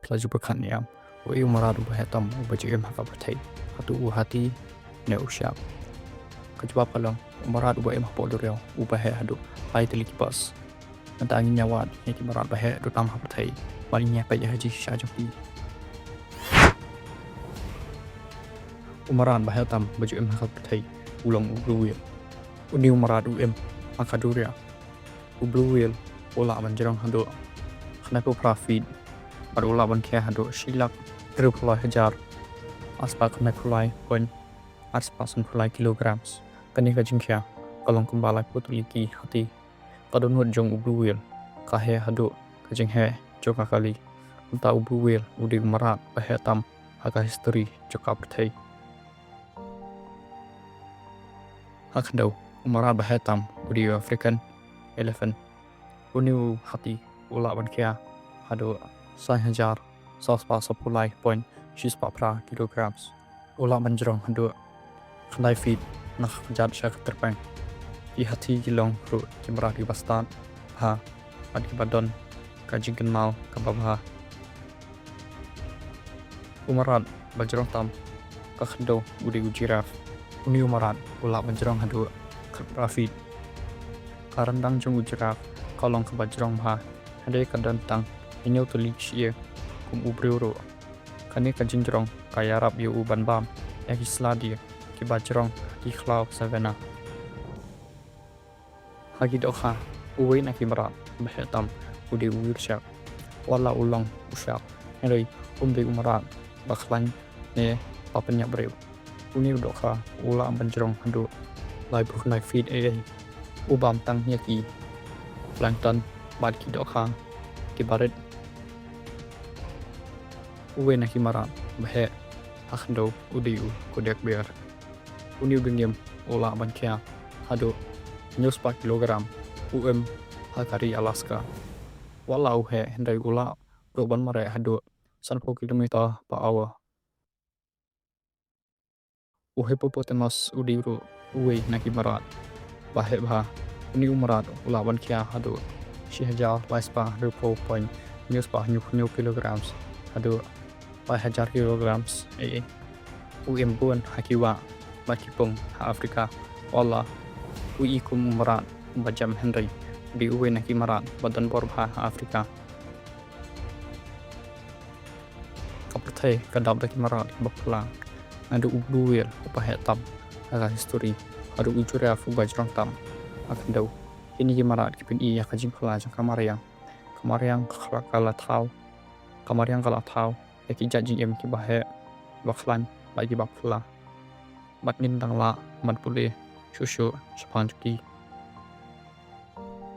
pelaju berkaniam, umaradu bahetam ubaju haka bertai, hatu hati ne usyap. Kejawab kalau umaradu ba polurel ubahe hadu pai telikipas. Nanti angin nyawad yang kimarat bahe do tam bertai, malingnya payah haji syajapi. Umaran bahetam baju haka bertai, ulang ubluwil. Uni umaradu makaduria. Ubluwil ola manjerang hadu. Kenapa profit? Pada ulah bankia hadu silak 30,000 aspak mekulai poin aspak mekulai kilogram. Kani kajingkia kalong kembali putuliki hati. Pada nuat jong ubluwil kahe hadu kajinghe joka kali. Unta ubluwil udi umarat bahetam haka history joka bertai. Hakandau umarat bahetam udi African elephant. Uniu hati ulah bankia hadu 1,000 kilogram. Ulah menjerong hadu kandai feed nak jad syak terpeng. I hati gilong ru kimra di bastan ha adi badon kajing kenal kababha. Umaran menjerong tam kakendo udi ujiraf. Uni umaran ulah menjerong hadu rafid. Karandang jong ujiraf kolong kebajrong ha hadai kadantang inyau tulik shie kum ubriuro kani kajinjrong kaya rap yu uban bam ekisladi ki bajrong di khlau savana hagi dokha uwe na kimra bahetam udi uirsyak wala ulang usyak henry umbe umara bakhlan ne papanya brew uni dokha ula banjrong hadu lai buknai feed ubam tang yaki plankton bad ki dokha kibaret uwe na himaran bahe hakndo udiu kodek bear uniu dengem ola bankia hado news pa kilogram hakari Alaska walau he hendai ula roban mare hado 10 kilometer per hour hippopotamus udiu uwe na himaran bahe bah uniu marat ula bankia hado 1,000 paispa rupo point news pa new kilograms hado 1,000 kilograms pun hakiwa makipung ha Afrika wala ikum marat bajam henry di uwe na kimarat badan borba ha Afrika kapertai kadab da kimarat bakla adu ubluwil upahetam aga history adu ujure afu bajrang tam akandau ini kimarat kipin iya kajing khala jang kamariang kala thau eki jajing ki bahe baklan bagi bakla batnin tangla matpule shushu spanjki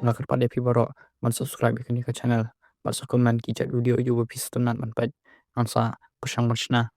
nakar pada pibaro man subscribe ke channel man comment ki jat video yu bapis tunat man paj ansa kusang machna